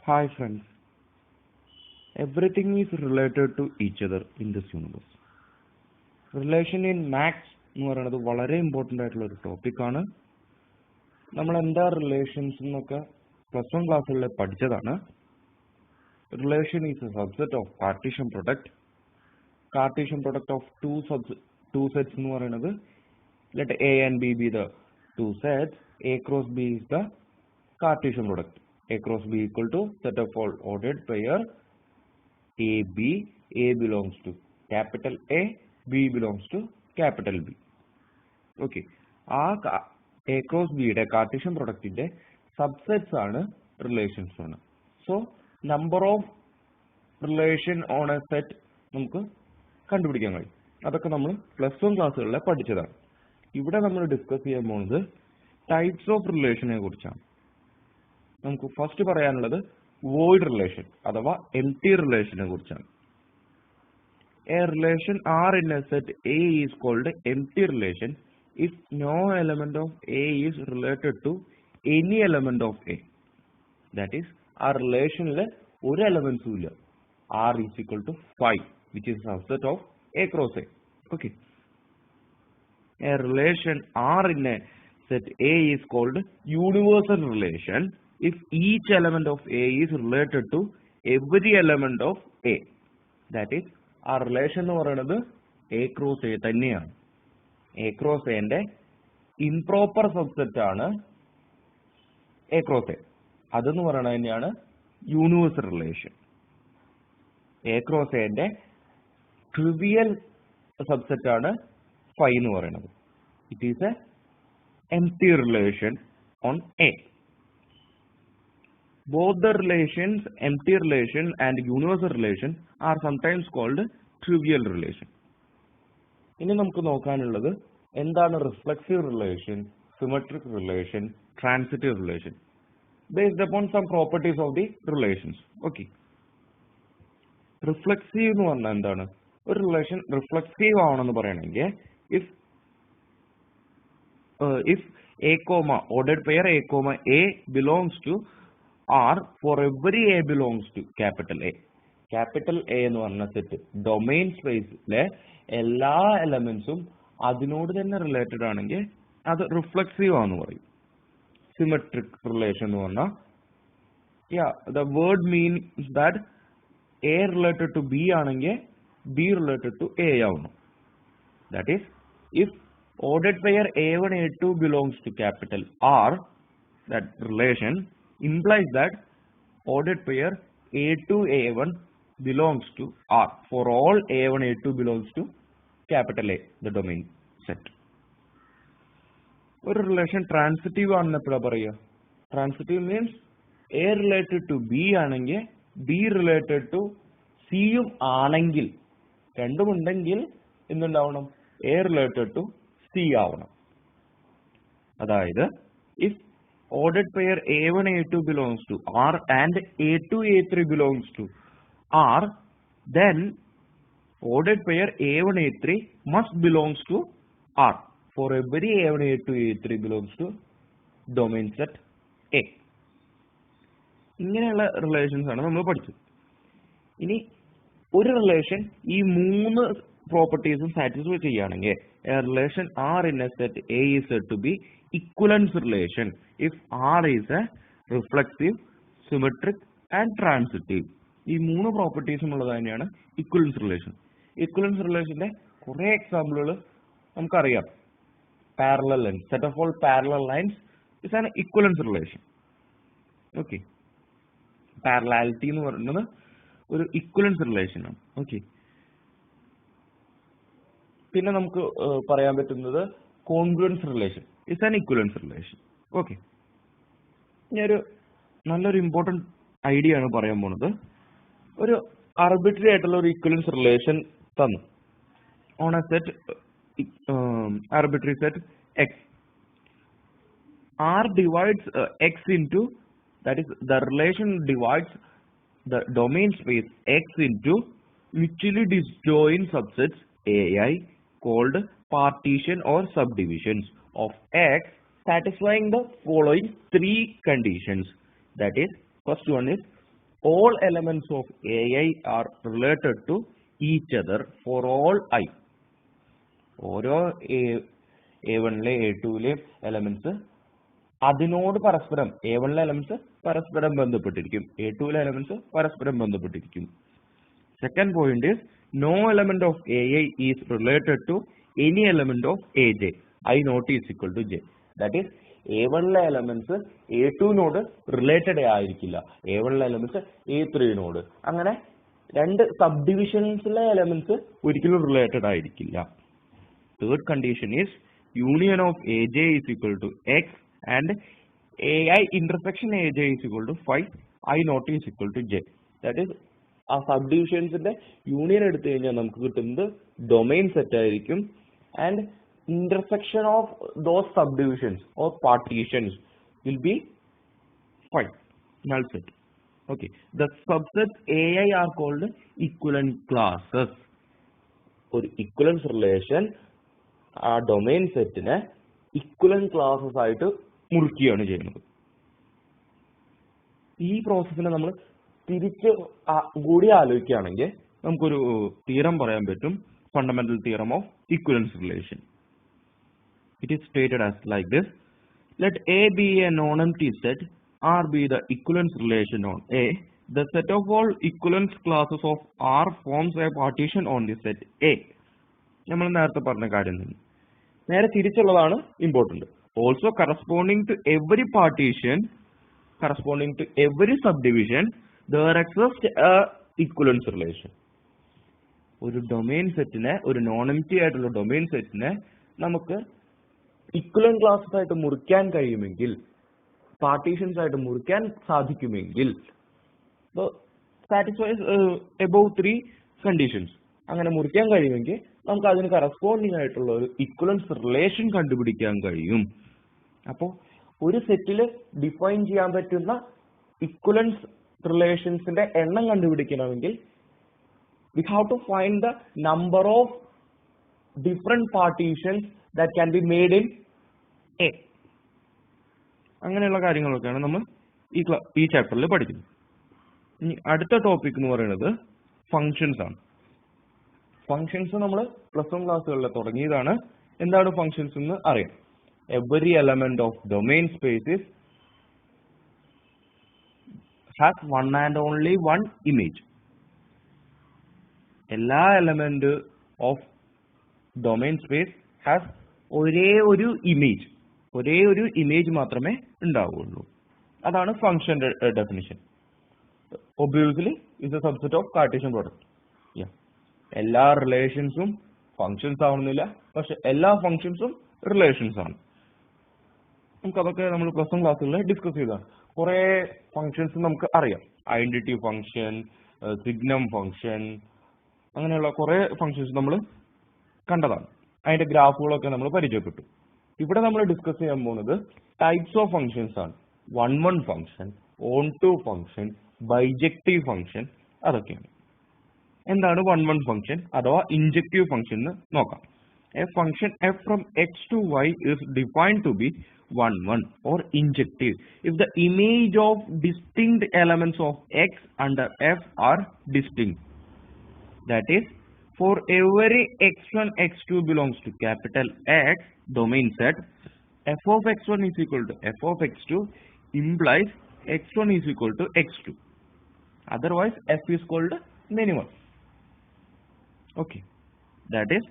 Hi friends, everything is related to each other in this universe. Relation in maths എന്ന് പറയുന്നത് വളരെ important ആയിട്ടുള്ള ഒരു ടോപ്പിക്കാണ്. നമ്മൾ എന്താ റിലേഷൻസ് എന്നൊക്കെ പ്ലസ് വൺ ക്ലാസ്സുകളിൽ പഠിച്ചതാണ്. Relation is A subset of Cartesian product. Cartesian product of two sets എന്ന് പറയുന്നത് let A and B B the two sets. A cross B is the Cartesian product. A cross B equal to set of all ordered pair AB. A belongs to capital A, B belongs to capital B. Okay. A cross B യുടെ Cartesian പ്രൊഡക്റ്റിന്റെ subsets ആണ് relations ആണ്. So number of relation on A set നമുക്ക് കണ്ടുപിടിക്കാൻ കഴിയും. അതൊക്കെ നമ്മൾ plus one ക്ലാസ്സുകളിൽ പഠിച്ചതാണ്. ഇവിടെ നമ്മൾ ഡിസ്കസ് ചെയ്യാൻ പോകുന്നത് ടൈപ്സ് ഓഫ് റിലേഷനെ കുറിച്ചാണ്. നമുക്ക് ഫസ്റ്റ് പറയാനുള്ളത് വോയിഡ് റിലേഷൻ അഥവാ എംപ്റ്റി റിലേഷനെ കുറിച്ചാണ്. A relation R in a set A is called empty relation if no element of A is related to any element of A. That is ആ റിലേഷനിൽ ഒരു എലമെന്റ്സും ഇല്ല. R is equal to 5 which is subset of A cross A. Okay. A relation R in a set A is called universal relation if each element of A is related to every element of A. That is, our relation എന്ന് പറയുന്നത് A cross A തന്നെയാണ്. A cross A ന്റെ improper subset ആണ് A cross A. അതെന്ന് പറയുന്നത് തന്നെയാണ് universal relation. A cross A ന്റെ trivial subset ആണ് 5 എന്ന് പറയുന്നത്. It is a empty relation on A. Both the relations, empty relation and universal relation, are sometimes called trivial relation. ഇനി നമുക്ക് നോക്കാനുള്ളത് എന്താണ് reflexive relation, symmetric relation, transitive relation, based upon some properties of the relations. Okay. Reflexive എന്ന് പറഞ്ഞാൽ എന്താണ്? ഒരു relation reflexive ആവണമെന്ന് പറയണമെങ്കിൽ if A, ordered pair A, belongs to R for every A belongs to capital A. Capital A എന്ന് പറഞ്ഞ set domain സ്പേസിലെ എല്ലാ എലമെന്റ്സും അതിനോട് തന്നെ റിലേറ്റഡ് ആണെങ്കിൽ അത് റിഫ്ലെക്സീവ് ആണെന്ന് പറയും. സിമെട്രിക് റിലേഷൻ എന്ന് പറഞ്ഞാൽ the word means that A related to B ആണെങ്കിൽ B related to A ആവണം. That is, if ordered pair A1 A2 belongs to capital R, that relation implies that ordered pair A2 A1 belongs to R for all A1 A2 belongs to capital A, the domain set. ഒരു relation transitive ആണെന്ന് എപ്പോഴാണ് പറയുക? Transitive means A related to B ആണെങ്കിൽ B related to സിയും ആണെങ്കിൽ, രണ്ടുമുണ്ടെങ്കിൽ എന്തുണ്ടാവണം? A related to C ആവണം. അതായത് if ordered pair A1 A2 belongs to R and A2 A3 belongs to R, then ordered pair A1 A3 must belongs to R for every A1 A2 A3 belongs to domain set A. ഇങ്ങനെയുള്ള relations ആണ് നമ്മൾ പഠിച്ചത്. ഇനി ഒരു relation ഈ മൂന്ന് പ്രോപ്പർട്ടീസും satisfy ചെയ്യുകയാണെങ്കിൽ relation R in a set A is said to be equivalence relation if R is a reflexive, symmetric and transitive. ഈ മൂന്ന് പ്രോപ്പർട്ടീസും ഉള്ളത് തന്നെയാണ് ഇക്വലൻസ് റിലേഷൻ. ഇക്വലൻസ് റിലേഷന്റെ കുറെ എക്സാമ്പിളുകൾ നമുക്കറിയാം. Parallel lines, set of all parallel lines is an equivalence relation. Okay. Parallelity എന്ന് പറയുന്നത് ഒരു ഇക്വലൻസ് റിലേഷൻ ആണ്. ഓക്കെ. പിന്നെ നമുക്ക് പറയാൻ പറ്റുന്നത് congruence relation is an equivalence relation. Okay. ഞാനൊരു നല്ലൊരു ഇമ്പോർട്ടൻറ്റ് ഐഡിയ ആണ് പറയാൻ പോണത്. ഒരു ആർബിട്രറി ആയിട്ടുള്ള ഒരു ഇക്വലൻസ് റിലേഷൻ തന്നു on A set arbitrary set X. R divides X into, that is, the relation divides the domain space X into mutually disjoint subsets AI called partition or subdivisions of X satisfying the following three conditions. That is, first one is all elements of AI are related to each other for all I. ഓരോ A1ലെ A2ലെ elements അതിനോട് പരസ്പരം A1ലെ elements പരസ്പരം ബന്ധപ്പെട്ടിരിക്കും, A2ലെ elements പരസ്പരം ബന്ധപ്പെട്ടിരിക്കും. Second point is no element of AI is related to any element of AJ. I not is equal to J. That is A1ലെ elements A2നോട് related ആയിരിക്കില്ല, A1ലെ elements A3നോട്. അങ്ങനെ രണ്ട് സബ് ഡിവിഷൻസിലെ എലമെന്റ്സ് ഒരിക്കലും റിലേറ്റഡ് ആയിരിക്കില്ല. Third condition is union of AJ is equal to X and AI intersection AJ is equal to 5, I not is equal to J. That is ആ സബ് ഡിവിഷൻസിന്റെ യൂണിയൻ എടുത്തു കഴിഞ്ഞാൽ നമുക്ക് കിട്ടുന്നത് ഡൊമൈൻ സെറ്റ് ആയിരിക്കും. And intersection of those subdivisions or partitions will be 5, null set. Okay, the subsets AI are called equivalent classes. ഒരു equivalence relation ആ domain സെറ്റിനെ equivalent classes ആയിട്ട് മുറിക്കുകയാണ് ചെയ്യുന്നത്. ഈ പ്രോസസ്സിനെ നമ്മൾ തിരിച്ച് കൂടി ആലോചിക്കുകയാണെങ്കിൽ നമുക്കൊരു തിയറം പറയാൻ പറ്റും, fundamental theorem of ഇക്വലൻസ് relation. It is stated as like this: let A be a non-empty set, R be the equivalence relation on A. The set of all equivalence classes of R forms a partition on the set A. നമ്മൾ നേരത്തെ പറഞ്ഞ കാര്യം തന്നെ, നേരെ തിരിച്ചുള്ളതാണ് important. Also corresponding to every partition, corresponding to every subdivision, there exists a equivalence relation. ഒരു domain സെറ്റിനെ, ഒരു non empty ആയിട്ടുള്ള ഡൊമൈൻ സെറ്റിനെ നമുക്ക് ഇക്വലന്റ് ക്ലാസസ് ആയിട്ട് മുറിക്കാൻ കഴിയുമെങ്കിൽ, പാർട്ടീഷൻസ് ആയിട്ട് മുറിക്കാൻ സാധിക്കുമെങ്കിൽ, സാറ്റിസ്ഫൈസ് എബോവ് 3 കണ്ടീഷൻസ്, അങ്ങനെ മുറിക്കാൻ കഴിയുമെങ്കിൽ നമുക്ക് അതിന് കറസ്പോണ്ടിങ് ആയിട്ടുള്ള ഒരു ഇക്വലൻസ് റിലേഷൻ കണ്ടുപിടിക്കാൻ കഴിയും. അപ്പോൾ ഒരു സെറ്റിൽ ഡിഫൈൻ ചെയ്യാൻ പറ്റുന്ന ഇക്വലൻസ് റിലേഷൻസിന്റെ എണ്ണം കണ്ടുപിടിക്കണമെങ്കിൽ we have to find the number of different partitions that can be made in A. അങ്ങനെയുള്ള കാര്യങ്ങളൊക്കെയാണ് നമ്മൾ ഈ ചാപ്റ്ററിൽ പഠിക്കുന്നത്. ഇനി അടുത്ത ടോപ്പിക് എന്ന് പറയുന്നത് ഫങ്ഷൻസ് ആണ്. ഫങ്ഷൻസ് നമ്മൾ +1 ക്ലാസ്സുകളിൽ തുടങ്ങിയതാണ്. എന്താണ് ഫങ്ഷൻസ് എന്ന് അറിയാം. Every element of domain space has one and only one image. എല്ലാ element of domain space has ഒരേ ഒരു ഇമേജ് മാത്രമേ ഉണ്ടാവുള്ളൂ. അതാണ് ഫംഗ്ഷന്റെ definition. Obviously is a subset of Cartesian product. എല്ലാ റിലേഷൻസും ഫങ്ഷൻസ് ആവുന്നില്ല, പക്ഷെ എല്ലാ ഫങ്ഷൻസും റിലേഷൻസ് ആണ്. നമുക്കതൊക്കെ നമ്മൾ +1 ക്ലാസ്സുകളിൽ ഡിസ്കസ് ചെയ്തതാണ്. കുറെ ഫങ്ഷൻസ് നമുക്ക് അറിയാം. ഐഡന്റിറ്റി ഫങ്ഷൻ, സിഗ്നം ഫങ്ഷൻ, അങ്ങനെയുള്ള കുറെ ഫങ്ഷൻസ് നമ്മൾ കണ്ടതാണ്. അതിന്റെ ഗ്രാഫുകളൊക്കെ നമ്മൾ പരിചയപ്പെട്ടു. ഇവിടെ നമ്മൾ ഡിസ്കസ് ചെയ്യാൻ പോകുന്നത് ടൈപ്സ് ഓഫ് ഫങ്ഷൻസ് ആണ്. 1-1 function, on-to function, bijective function, അതൊക്കെയാണ്. എന്താണ് 1-1 ഫങ്ഷൻ അഥവാ ഇൻജക്റ്റീവ് ഫങ്ഷൻ എന്ന് നോക്കാം. A function f from x to y is defined to be 1-1 or injective if the image of distinct elements of x under f are distinct. That is, for every x1, x2 belongs to capital X domain set, f of x1 is equal to f of x2 implies x1 is equal to x2. Otherwise, f is called minimum. Okay, that is,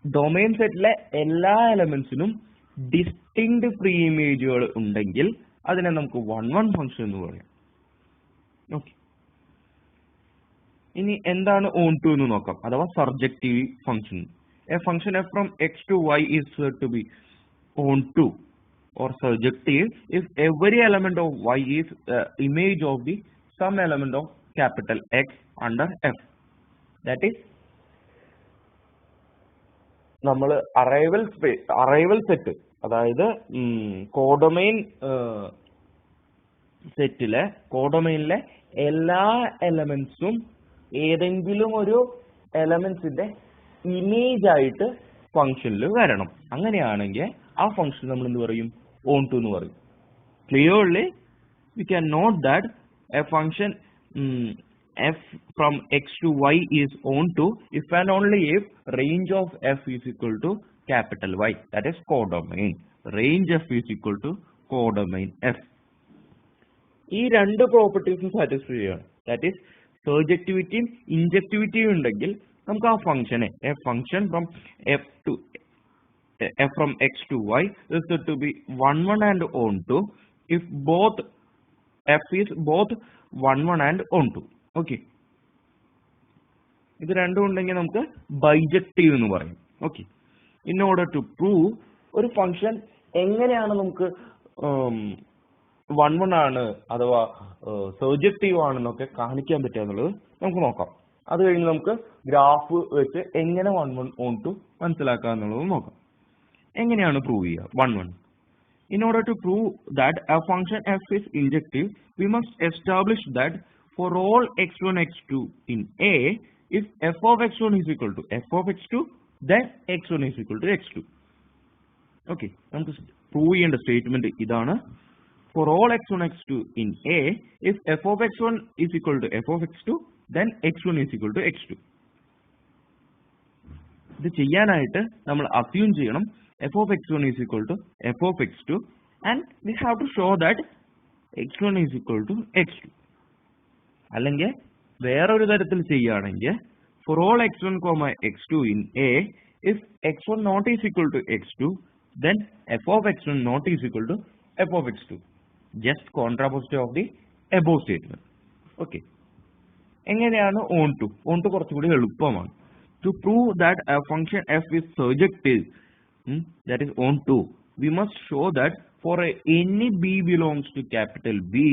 domain സെറ്റിലെ എല്ലാ എലമെന്റ്സിനും distinct pre ഇമേജുകൾ ഉണ്ടെങ്കിൽ അതിനെ നമുക്ക് 1-1 function എന്ന് പറയാം. Okay, ഇനി എന്താണ് ഓൺ-ടു എന്ന് നോക്കാം, അഥവാ surjective function. A function f from x to y is said to be on-to or surjective if every element of y is image of the some element of capital X under f. That is, നമ്മൾ arrival set, അതായത് codomain സെറ്റിലെ കോഡൊമൈനിലെ എല്ലാ എലമെന്റ്സും ഏതെങ്കിലും ഒരു എലമെന്റ്സിന്റെ image ആയിട്ട് ഫംഗ്ഷനിൽ വരണം. അങ്ങനെയാണെങ്കിൽ ആ ഫംഗ്ഷൻ നമ്മൾ എന്ത് പറയും? ഓൺ-ടു എന്ന് പറയും. Clearly we can note that a function f from x to y is onto if and only if range of f is equal to capital Y, that is codomain. Range f is equal to codomain f. ഈ രണ്ട് പ്രോപ്പർട്ടീസും satisfy ചെയ്യണം. That is സർജക്റ്റിവിറ്റിയും ഇൻജക്റ്റിവിറ്റിയും ഉണ്ടെങ്കിൽ നമുക്ക് ആ ഫംഗ്ഷനെ A function from f from x to y is said to be 1 1 and onto if both f is both 1 1 and onto. Okay, ഇത് രണ്ടും ഉണ്ടെങ്കിൽ നമുക്ക് ബൈജക്റ്റീവ് എന്ന് പറയും. Okay, in order to prove ഒരു ഫംഗ്ഷൻ എങ്ങനെയാണ് നമുക്ക് 1 1 ആണ് അഥവാ സർജക്റ്റീവ് ആണെന്നൊക്കെ കാണിക്കാൻ പറ്റുക എന്നുള്ളത് നമുക്ക് നോക്കാം. അത് കഴിഞ്ഞ് നമുക്ക് ഗ്രാഫ് വെച്ച് എങ്ങനെ 1 1 onto മനസ്സിലാക്കുക എന്നുള്ളത് നോക്കാം. എങ്ങനെയാണ് പ്രൂവ് ചെയ്യുക 1 1? In order to prove that a function f is injective, we must establish that for all x1 x2 in A, if f of x1 is equal to f of x2, then x1 is equal to x2. Okay, നമുക്ക് prove ചെയ്യേണ്ട statement ഇതാണ്. For all x1 x2 in A, if f of x1 is equal to f of x2, then x1 is equal to x2. ഇത് ചെയ്യാനായിട്ട് നമ്മൾ assume ചെയ്യണം f of x1 is equal to f of x2 and we have to show that x1 is equal to x2. അല്ലെങ്കിൽ വേറൊരു തരത്തിൽ ചെയ്യുകയാണെങ്കിൽ for all x1 x2 in A, if x1 not is equal to x2, then f of x1 not is equal to f of x2. Just contrapposite of the above statement. Okay, എങ്ങനെയാണ് onto കുറച്ചുകൂടി എളുപ്പമാണ്. To prove that a function f is surjective, that is onto, we must show that for any b belongs to capital B,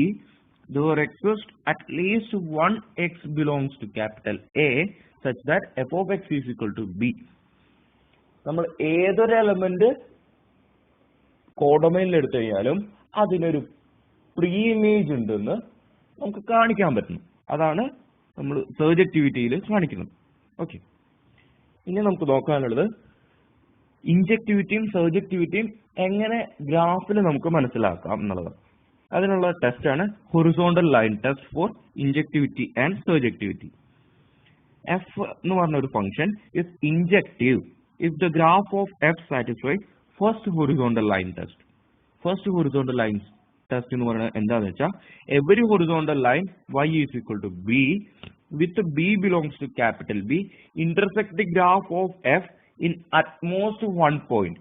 there exists at least one x belongs to capital A such that f of x is equal to b. നമ്മൾ ഏതൊരു element കോഡൊമൈനിൽ എടുത്തു കഴിഞ്ഞാലും അതിനൊരു pre image ഉണ്ടെന്ന് നമുക്ക് കാണിക്കാൻ പറ്റുന്നു. അതാണ് നമ്മൾ സർജക്റ്റിവിറ്റിയിൽ കാണിക്കുന്നത്. ഓക്കെ, ഇനി നമുക്ക് നോക്കാനുള്ളത് ഇൻജക്റ്റിവിറ്റിയും സർജക്റ്റിവിറ്റിയും എങ്ങനെ ഗ്രാഫിൽ നമുക്ക് മനസ്സിലാക്കാം എന്നുള്ളത്. അതിനുള്ള ടെസ്റ്റ് ആണ് horizontal line test for injectivity and surjectivity. F എന്ന് പറഞ്ഞ ഒരു function is injective if the graph of F satisfy first horizontal line test. First horizontal line test എന്ന് പറയുന്നത് എന്താണെന്ന് വെച്ചാൽ every horizontal line y is equal to b with b belongs to capital B intersect the graph of f in at most one point.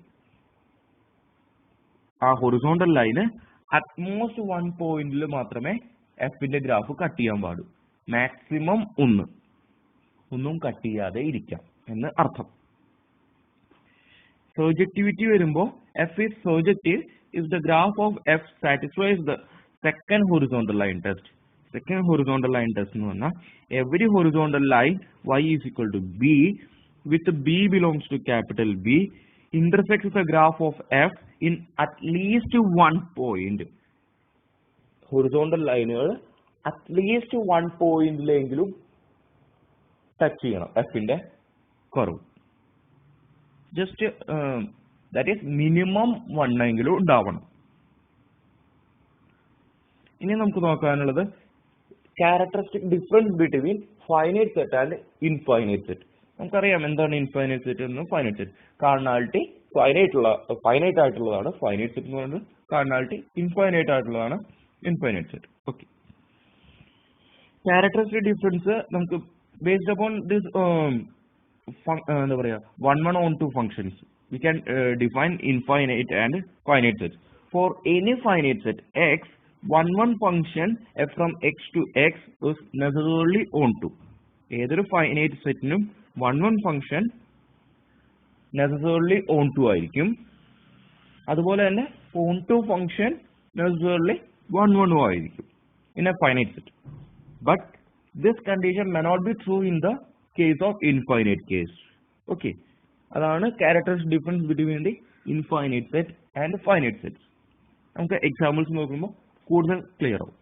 ആ horizontal line utmost 1 പോയിന്റിൽ മാത്രമേ എഫിന്റെ graph cut ചെയ്യാൻ പാടൂ. മാക്സിമം ഒന്നും കട്ട് ചെയ്യാതെ ഇരിക്കാം എന്ന് അർത്ഥം. സർജക്റ്റിവിറ്റി വരുമ്പോൾ F is surjective if the graph of f satisfies the second horizontal line test. Second horizontal line test എന്ന് പറഞ്ഞാൽ every horizontal line y is equal to b with b belongs to capital B intersects the graph of f in at least one point. Horizontal ലൈനുകൾ at least 1 പോയിന്റിലെങ്കിലും touch ചെയ്യണം എഫിന്റെ curve. Just that is minimum 1 എങ്കിലും ഉണ്ടാവണം. ഇനി നമുക്ക് നോക്കാനുള്ളത് characteristic difference between finite set and infinite set. നമുക്കറിയാം എന്താണ് ഇൻഫൈനൈറ്റ് സെറ്റ് എന്നും ഫൈനൈറ്റ് സെറ്റ്. കാർഡിനാലിറ്റി ഫൈനൈറ്റ് ആയിട്ടുള്ളതാണ് ഫൈനൈറ്റ് സെറ്റ് എന്ന് പറയുന്നത്. കാർഡിനാലിറ്റി ഇൻഫൈനൈറ്റ് ആയിട്ടുള്ളതാണ് infinite set. Okay, characteristic difference നമുക്ക് ബേസ്ഡ് അപ്പോൺ ദിസ് എന്താ പറയാ 1 1 onto functions we can define infinite and finite sets. For any finite set x, 1 1 function f from x to x is necessarily onto. ഏതൊരു finite സെറ്റിനും 1 1 function necessarily onto ആയിരിക്കും. അതുപോലെ തന്നെ onto function necessarily 1 1 ആയിരിക്കും in a finite set. But this condition may not be true in the case of infinite case. Okay, അതാണ് characteristic difference between the infinite set and finite sets. നമുക്ക് examples നോക്കുമ്പോൾ കൂടുതൽ clear ആവും.